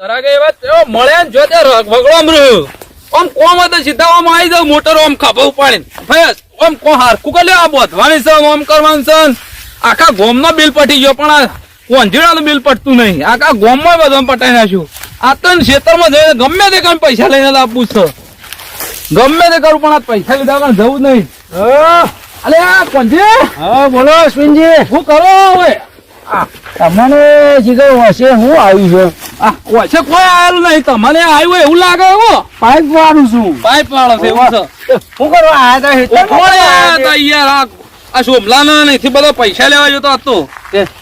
તરાગે એવા મળે જો તે ભગવાન રહ્યું આમ કોમ હતો સીધા આમ આવી જાવ મોટર આમ ખભા ઉપાડીને બસ આમ કો હારકું કરી આ બોધવાની છે આમ કરવાનું છે આખા ગોમ નો બિલ પટી ગયો પણ આ કોંજીડાનું બિલ પટતું નહીં આખા ગોમ માં બધું પટાઈ નાખ્યું આ તો ખેતરમાં જઈને ગમે તે કઈ પૈસા લઈને આપવું છે ગમે તે કરું પણ આ પૈસા લીધા કારણ જવું નહીં અલે આ કોંજી હા બોલો અશ્વિનજી શું કરો હવે તમને જીગર હશે હું આવ્યું છે વચ્ચે કોઈ આવેલું નહીં તમને આવ્યું હોય એવું લાગે એવું પાઇપ વાળું છું પાઇપ વાળો છે એવું છે શું કરવા આવ્યા હતા કોણ આયા તા યાર આ શોભલાના નથી બધા પૈસા લેવા જતો હતો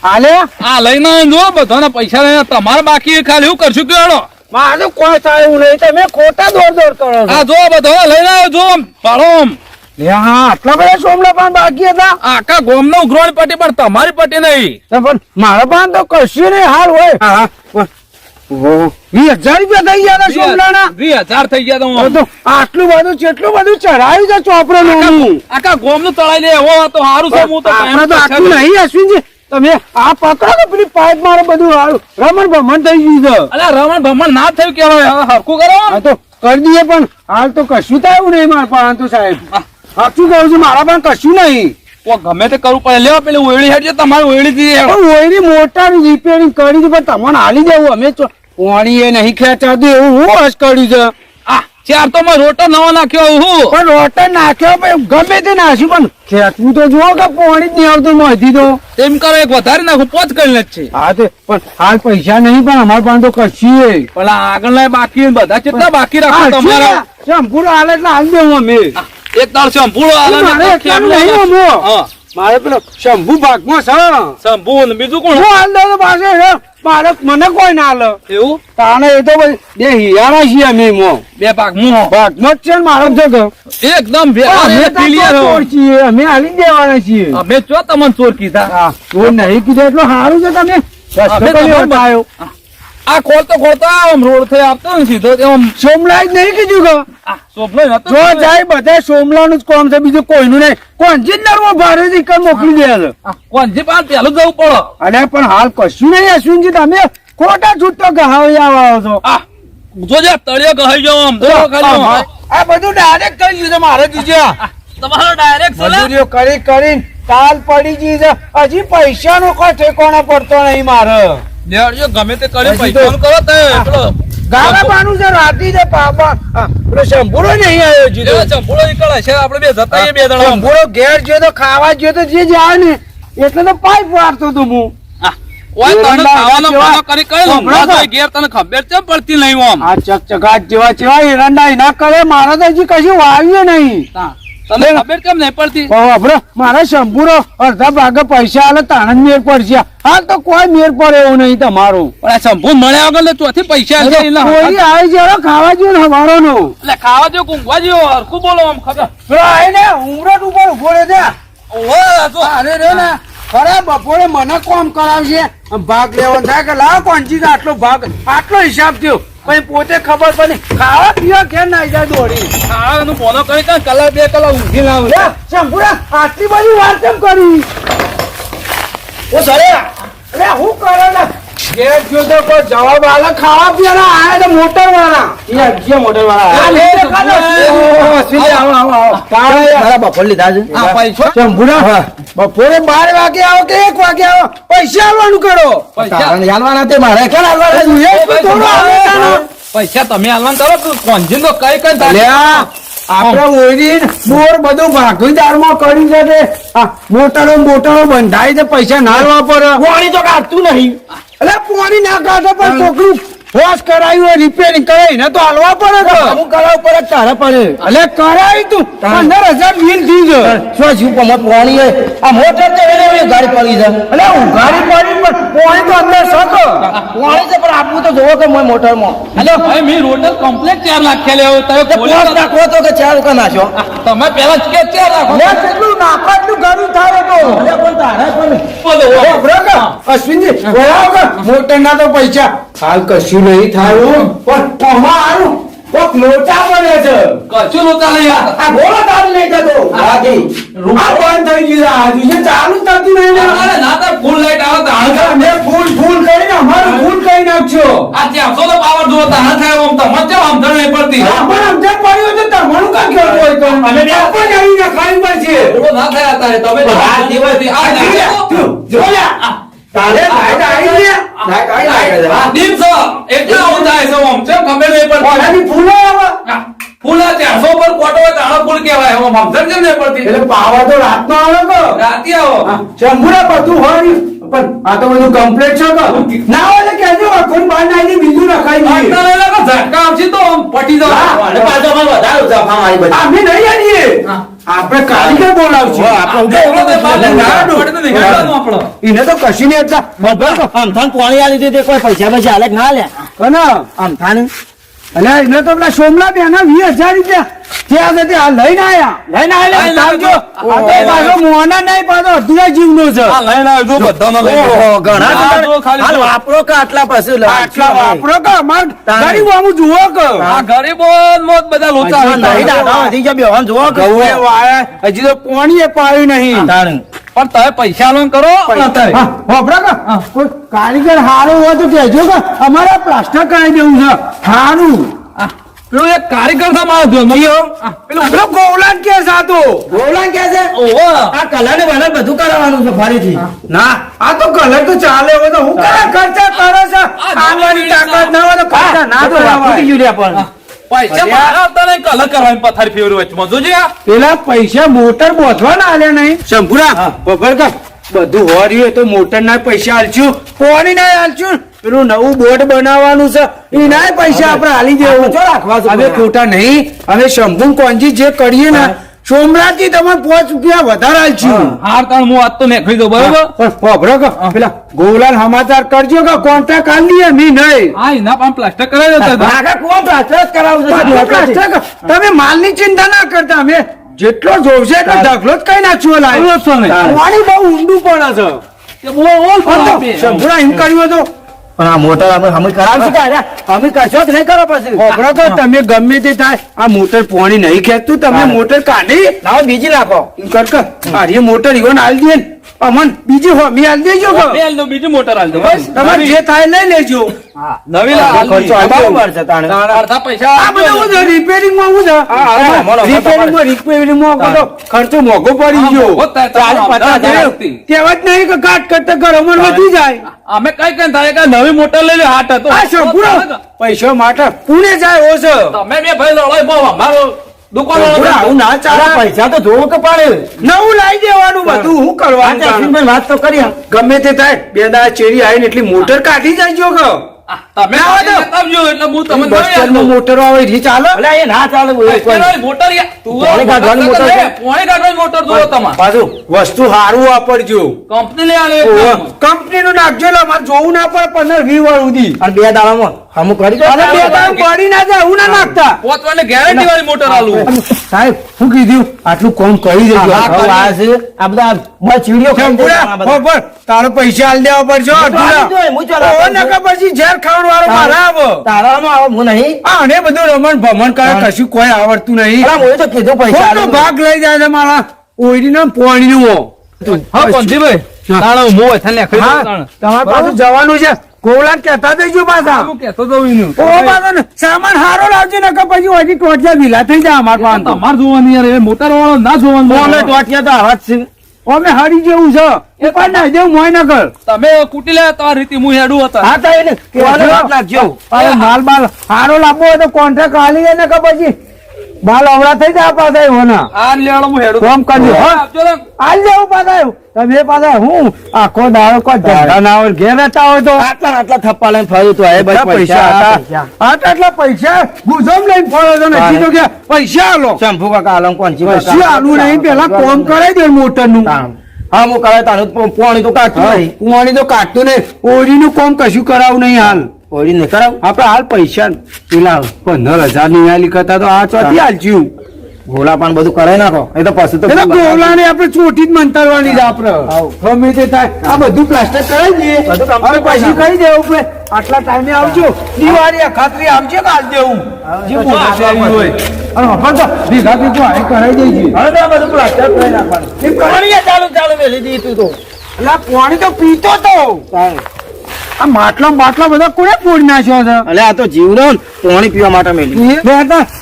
હાલે આ લઈને જો બધાના પૈસા લઈને તમારે બાકી ખાલી એવું કરશું કેળો મારું કોઈ થાય એવું નહીં તમે ખોટા દોડ કરો છો આ જો બધા લઈને આવ્યો જો પાડો હા આટલા બધા સોમલા પાન બાકી હતા આખા ગોમ નો ઉઘરાણી પટ્ટી પણ તમારી પટ્ટી નહીં પણ મારા પાન તો કશું નહીં હાલ હોય 20,000 રૂપિયા થઈ ગયા હતા સોમલાના 20,000 થઈ ગયા તો આટલું બધું કેટલું બધું ચડાવ્યું છે ચોપડો નું આખા ગોમ નું તળાઈ લે એવો તો સારું છે હું તો આટલું નહીં અશ્વિનજી તમે આ પકડો તો પેલી પાઇપ મારે બધું હારું રમણ ભમણ થઈ ગયું છે અલ્યા રમણ ભમણ ના થયું કેવાય હવે હરખું કરો તો કરી દઈએ પણ હાલ તો કશું થયું નહીં મારા પાસે તો સાહેબ સાચું કહું છું મારા પાસે કશું નહીં ગમે તે કરવું પડે લેવા પેલી ઓયડી હેડ છે તમારી ઓયડી ઓયડી મોટા રિપેરિંગ કરી છે પણ તમને હાલી જવું અમે પાણી એ નહીં ખેંચાતું એવું હું હશ કર્યું છે ચાર તો મેં રોટો નવો નાખ્યો હું પણ રોટો નાખ્યો ગમે તે નાખ્યું પણ ખેંચવું તો જુઓ કે પાણી જ નહીં આવતું મધી તો તેમ કરો એક વધારે નાખું પોચ કરીને જ છે હા તો પણ હાલ પૈસા નહીં પણ અમારા પાસે તો કશી પણ આગળ બાકી બધા કેટલા બાકી રાખો તમારા સંપૂર્ણ હાલ એટલે હાલ દેવું અમે એક દાળ શંભુ મારે પેલો શંભુ ભાગમાં છે શંભુ બીજું કોણ હાલ દે પાસે મારે મને કોઈ ના હાલ એવું તાણે એ તો બે હિયારા છીએ અમે બે ભાગમાં ભાગમાં જ છે મારો જગ એકદમ ચોર છીએ અમે હાલી દેવાના છીએ અમે ચો તમને ચોર કીધા ચોર નહીં કીધું એટલું સારું છે તમે આવ્યો આ ખોલતો આમ રોડ થઈ આપતો ને સીધો સોમલા જ નહીં કીધું સોમલો જો જાય બધા સોમલા નું જ કામ છે બીજું કોઈનું નહીં કોણજી નરવો ભારે મોકલી દે કોણજી પાસે પેલું જવું પડે અરે પણ હાલ કશું નહીં અશ્વિનજી તમે ખોટા છૂટો ગહાવી આવો છો જોજે તળિયો ગહાઈ જાવ આમ આ બધું ડાયરેક્ટ કરી દીધું મારે દીજે તમારો ડાયરેક્ટ મજૂરીઓ કરી તાલ પડી ગઈ છે હજી પૈસા નો કોઈ ઠેકાણો પડતો નહીં મારે દેવડજો ગમે તે કરી પૈસા કરો તે ગાવા પાનું છે રાતી છે પાપા પેલો શંભુરો નહીં આવ્યો જીતો શંભુરો નીકળે છે આપણે બે જતા બે જણા શંભુરો ઘેર ગયો તો ખાવા ગયો તો જે જાય ને એટલે તો પાઇપ વાળતો તો હું ઓય તને ખાવાનો પાનો કરી કઈ લંબડા તો ઘેર તને ખબર છે પડતી નહીં આમ આ ચકચકાટ જેવા એરંડા ના કરે મારા તો હજી કશું વાવ્યું નહીં તને ખબર કેમ નહીં પડતી મારા શંભુરો અડધા ભાગે પૈસા આલે તાણ મેર પડશે હાલ તો કોઈ મેર પડે એવું નહીં તમારું પણ આ શંભુ મળ્યા વગર ચોથી પૈસા કોઈ આવી જરો ખાવા જેવો હવારો નો એટલે ખાવા જેવો ઊંઘવા જેવો હરખું બોલો આમ ખબર આઈને ઉમરટ ઉપર ઉભો રહે છે અરે રે ને ખરા બપોરે મને કોમ કરાવશે ભાગ લેવાનો થાય કે લાવ કોણજી આટલો ભાગ આટલો હિસાબ થયો પછી પોતે ખબર પડી ખાવા પીવા કેમ ના જાય દોડી ખાવાનું બોલો કરી કલાક 2 કલાક ઊંઘી લાવ શંભુરા આટલી બધી વાત કેમ કરી ઓ સરે અરે હું કરે ને ઘેર જો તો કોઈ જવાબ આલે ખાવા પીવાના આયા તો મોટર વાળા એ અજ્જે મોટર વાળા બપોર લીધા છે શંભુરા બપોરે 12 વાગે આવો કે 1 વાગે આવો પૈસા આલવાનું કરો પૈસા આલવાના તે મારે ક્યાં આલવાના પૈસા તમે આલવાન કરો કોંજી તો કઈ આપડે ઓરી બોર બધું ભાગીદાર માં કર્યું છે કે મોટરો બંધાય છે પૈસા ના વાપરે પાણી તો કાઢતું નહીં એટલે પાણી ના કાઢે પણ છોકરું વોશ કરાયું રિપેરિંગ કરાવી ને તો હાલવા પડે અમુક કરાવ પડે તારે પડે એટલે કરાવી તું 15,000 બિલ થઈ જાય શું શું પાણી આ મોટર ગાડી પડી છે એટલે ગાડી પડી પણ પાણી તો અંદર શકો પાણી છે પણ આપવું તો જોવો કે મોટર માં એટલે ભાઈ મેં રોટલ કમ્પ્લેટ 4 લાખ ખેલે તમે નાખવો તો કે 4 વખત નાખ્યો તમે પેલા કે 4 લાખ કેટલું નાખો એટલું ગાડી થાય તો પણ તારે પણ અશ્વિનજી મોટર ના તો પૈસા હાલ કશું નહીં થાય પણ આમાં કોક લોચા પડે છે કશું લોચા નહીં યાર. આ ગોળો તાર નહીં જતો બાકી આ બંધ થઈ ગયું આ દિવસે ચાલુ જ થતું નહીં ને અરે ના તાર ફૂલ લાઈટ આવે તો હાલ કર. અમે ફૂલ કરીને અમારું ફૂલ કરી નાખશો આ 400 તો પાવર જુઓ તો હાલ થાય આમ તમને કેમ સમજણ નહીં પડતી? પણ સમજણ પડ્યું હોય તો તમારું કામ કેવું હોય તો અમે બે- પણ આવી નખાવી પડશે થોડો ના થાય અત્યારે. તમે આ દિવસથી આ તું જોયા તારે લાઈટ આવી ને લાઈટ આ દીપ છો એટલે આવું થાય છે આમ. કેમ ખબર નહીં પડતી? ઓલાની ફૂલો આવે ફૂલ આ 400 પર કોટો હોય તો આનો ફૂલ કહેવાય. આમ સમજણ કેમ નહીં પડતી? એટલે પાવર તો રાતનો આવે તો રાતે આવો. શંભુરા બધું હોય પણ આ તો બધું કમ્પ્લીટ છે તો ના હોય તો કહેજો આખું બહાર નાખી બીજું નખાઈ દઈએ આટલા લઈ લો, ઝટકા આવશે તો આમ પટી જાવ. અને પાછો પણ વધારે જફા મારી બધી અમે નહીં આવીએ હા. આપણે કારીગર બોલાવશું આપણે આપણે તો બહાર ના ના ડો. પડે તો નીકળવાનું આપણો. એને તો કશી નહીં હતા બરાબર આમથાન પાણી આલી દીધું કોઈ પૈસા પૈસા હાલે કે ના લે કના આમથાન અને એને તો પેલા સોમલા બેના 20,000 રૂપિયા ત્યાં સુધી આ લઈને આયા લઈને લઈને આવજો આવજો. આ તો પાછો મોના નહીં પાછો અધૂરા જીવનો છે આ લઈને આવજો, બધાનો લઈને આવજો. ઓહો ઘણા આ બધા- જો ખાલી હાલ જો. વાપરો કે આટલા પછી લો. આટલા વાપરો કે અમાર તારે. ગરીબ આમું જુઓ કે આ ગરીબો મોત બધા લોચા પૈસા નહીં દાદા વધી ગયા બેવાન જોવો કે ગૌએ વાયા હજી તો પાણીએ પાયું નહીં તાણ. પણ તમે પૈસા લોન કરો અત્યારે. હા, વાપરો કે કોઈ કારીગર હારું હોય તો કહેજો કે અમારે પ્લાસ્ટર કરાવી દેવું છે હારું આ પેલો એક કારીગર છે મારો ધ્યાનમાં. આ પેલું પેલો ગોવલાન કે સાતો ગોળા કે છે ઓહો. આ કલર ને બલર બધું કરાવવાનું છે ફરીથી ના આ તો કલર તો ચાલે હવે તો હું કરે ખર્ચા કરે છે આવવાની તાકાત ના હોય તો ખર્ચા ના તો ફૂટી ગયું રે પણ પૈસા મારા આવતા નહીં, કલર કરવાની પથારી ફેરવી વચમાં. જોજે આ. પેલા પૈસા મોટર બોધવા ના આલ્યા નહીં શંભુરા બબર કા બધું હોર્યું તો મોટર ના પૈસા આલશું પોણી ના આલશું પેલું નવું બોર્ડ બનાવવાનું છે એના પૈસા આપણે આલી દેવું જો રાખવા છે હવે બધા. ખોટા નહીં હવે શંભુ કોંજી જે કરીએ ને સોમનાથથી તમે 5 રૂપિયા વધારે આલશું હાર તાણ હું આજ તો નીકળી દઉં, બરોબર? પણ વાપરો કે પેલા ગોવલાલ સમાચાર કરજો કે કોન્ટ્રાક્ટ આલી દઈએ મી નહીં હા, એના પણ પ્લાસ્ટર કરાવી દેતા હતા. આગળ કોણ પ્લાસ્ટર જ કરાવવું છે બધું પ્લાસ્ટર કર. તમે માલની ચિંતા ના કરતા અમે જેટલો જોવશે એટલો ઢગલો જ કઈ નાખ્યો લાય બોલો છો ને? પાણી બહુ ઊંડું પડે છે કે બોલ, બોલ, બોલ, આપે. શંભુરા એમ કર્યું હતું પણ આ મોટર આપણે અમે કરાવશું કે અરે, અમે કરશો કે નહીં કરો પછી ખબર તો તમે ગમે તે થાય આ મોટર પાણી નહીં ખેંચતું તમે હા. મોટર કાઢી લાવો બીજી નાખો એમ કર કે આ રે મોટર ઈવન આલી દે ને અમન બીજી હોમી આલી દેજો કે બે હાલ દો, બીજી મોટર હાલ દો. બસ. તમારે જે થાય લઈ લેજો નવી લાવ, હાલ ખર્ચો દો. બરાબર છે તાણે. અડધા પૈસા આ બધું હું છે રિપેરિંગ માં હું છે રિપેરિંગ માં ખર્ચો મોઘો પડી ગયો બહુ થાય, ચાલે, તમારે 50,000 આવતી. કહેવત નહીં કે કાટ કરતા કરો અમન વધી જાય અમે કઈ કઈ થાય કે નવી મોટર લઈ લે હાટ હતો. આ શંભુરો પૈસા માટે પુણે જાય ઓ છે તમે બે ભાઈ લડો બહુ અમારો દુકાન શંભુરા, આવું ના ચાલે આ પૈસા તો જોવો કે પડે નવું લાવી દેવાનું બધું હું આ કરવાનું જયસિંહભાઈ વાત તો કરી ગમે તે થાય બે દાડા ચેરી આવીને એટલી મોટર કાઢી જાય કે તમે ના હોય તો. બતાવજો એટલે હું તમને બસ નવી હાલ સ્ટેન્ડમાં દઉં. મોટરો આવે એ ચાલે અલે એ ના ચાલે બોલે કોઈ. પેલા મોટર યાર, તું પોણી કાઢવાની મોટર છે. પોણી કાઢવાની મોટર જોવો તમારે. પાછું વસ્તુ સારું વાપરજો કંપની લઈ આલે એક કામ. કંપની નું નાખજો એટલે અમારે જોવું ના પડે 15-20 વાર સુધી અને બે દાડામાં અમુક કરી દો. અને બે દાડા પડી ના જાય એવું ના નાખતા પોતવાને ગેરંટી વાળી મોટર આલું. સાહેબ શું કીધું આટલું કોમ કરી દેજો આ હવે આ છે, આ બધા બસ ચીડીઓ ખાઈ જાય આ બધા. બરાબર તારો પૈસા આલ દેવા પડશે આલી દો, હું ચાલો ઓ આપું છું. નકર પછી ઝેર ખાવાનું વાળો મારા આવે તારામાં આવો હું નહીં આને બધું રમણ ભમણ કરે કશું કોઈ આવડતું નહીં અલા, હું તો કીધું પૈસા ખોટો આલી દો. ભાગ લઈ જાય છે મારા ઓઈડીનો પોણીનો હા પંજીભાઈ, તાણે હું વથાણ નીકળી દઉં હા તાણે. તમારે પાછું જવાનું છે ગોવલાન કહેતા દેજો પાછા હું કહેતો તો એનું. ઓ પાછો ને સામાન હારો લાવજો નકર પછી હજી ટોટિયા વિલા થઈ જાય અમાર પાસે તો. તમારે જોવાની યાર, એ મોટર વાળો ના જોવાનું. અમે ટોટિયા તો આવા જ છે. અમે હરી જેવું છે એ પણ ના દેવું મોય ન કર તમે કુટી લે તમારી રીતે હું હેડું હતા. હા તો એને કહેવાનો વાત નાખજો. અરે માલ બાલ હારો લાવવો હોય તો કોન્ટ્રાક્ટ આલી જાય નકર પછી બાલ અવળા થઈ જાય પાછા હોના આ લેવાનો હું હેડું. કોમ કરજો હો આપજો ને. આલ જેવું પાછા તમે પાછા હું આખો દાડો કોઈ ધંધા ના હોય ઘેર રહેતા હોય તો આટલા ને આટલા થપ્પા લઈને ફર્યું તું, એ બસ આટલા પૈસા હતા આટલા પૈસા ગુજમ લઈને ફરો છો ને હજી તો કે પૈસા આલો શંભુ કાકા આલમ કોણચી કાકા. પૈસા આલુ નહીં પેલા કોમ કરાવી દે મોટર નું તાણ. હા હું કરે તાનું પોણી તો કાઢતું નહીં. કુવાણી તો કાઢતું નહીં ઓરીનું કોમ કશું કરાવું નહીં હાલ ઓળી નહીં કરાવ. આપડે હાલ પૈસા પેલા 15,000 ની આલી કરતા તો આ ચોથી હાલ જ્યું ગોલા પણ બધું કરાવી નાખો એ તો પછી તો એટલે ગોવલાને આપણે ચોટી જ મંતરવાની જ આપણે ગમે તે થાય આ બધું પ્લાસ્ટર કરાવી દઈએ બધું complete હવે પછી કહી દેવું કે આટલા ટાઈમે આવજો દિવાળી અખાત્રી આવશે કે આજ દેવું જે બધું મોટા શહેરી હોય અને હફર તો ભેગા ભેગું આ કરાવી દેજે હવે તો આ બધું પ્લાસ્ટર કરી નાખવાનું એ પાણી ચાલુ મેલી દીધી તું તો એટલે પાણી તો પીતો તો આ માટલા બધા કોને ફોડી નાખ્યો છે અલે આ તો જીવનો ને પાણી પીવા માટે મેલી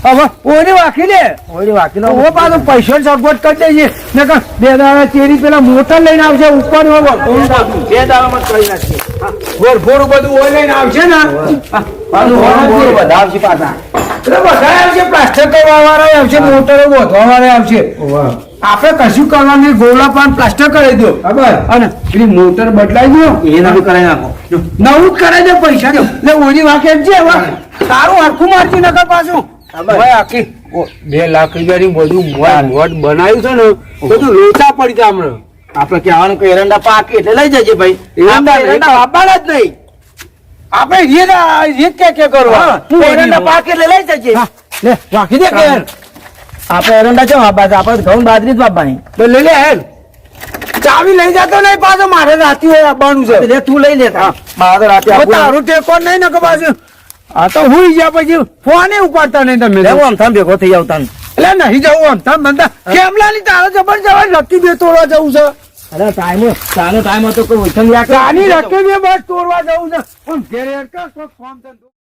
હવે ઓરી વાકી દે ઓલી વાકી ઓ પાછો પૈસો સગવડ કરી દેજે ને કે બે દાડા ચેરી પેલા મોટર લઈને આવશે ઉપર બે દાડામાં કરી નાખીએ ઘોર બધું ઓય લઈને આવશે ને પાછું બધા આવશે પાછા એટલે બધા આવશે પ્લાસ્ટર કરવા વાળા આવશે મોટરો બોધવા વાળા આવશે આપણે કશું કરવાનું ગોળા પણ પ્લાસ્ટર કરી દો બરાબર અને પેલી મોટર બદલાઈ દો એ નવું કરાવી નાખો નવું જ કરાવી દે પૈસા દો એટલે ઓની વાંકે એમ છે હવે સારું હરખું મારતી નકર પાછું હવે આખી 2 લાખ રૂપિયાની બધું મોટ બનાવ્યું છે ને બધું લોચા પડી જાય હમણાં આપણે કહેવાનું કે એરંડા પાકે એટલે લઈ જજે ભાઈ એરંડા વાપવાના જ નહીં આપણે કે કરવા એરંડા પાકે એટલે લઈ જજે લે રાખી દે કે આપણે એરંડા ચો વાપવા આપણે ઘઉં બાજરી જ વાપવાની તો લઈ લે હેલ ચાવી લઈ જતો નહીં પાછો મારે રાતી હોય આવવાનું છે લે તું લઈ લેતા મારા તો રાતે હવે તારું ટેકો નહીં ને કે પાછું આ તો હુઈ ગયા પછી ફોને ઉપાડતા નહીં તમે લેવું આમ થામ ભેગો થઈ આવતા એટલે નહીં જવું આમ તમે બંધા કેમલાની તારો જબર જવા લકી બે તોડવા જવું છે અરે ટાઈમ હતો કોઈ વૈષ્ણવ આની લકી બે બસ તોડવા જવું છે પણ ઘેર કોઈ ફોન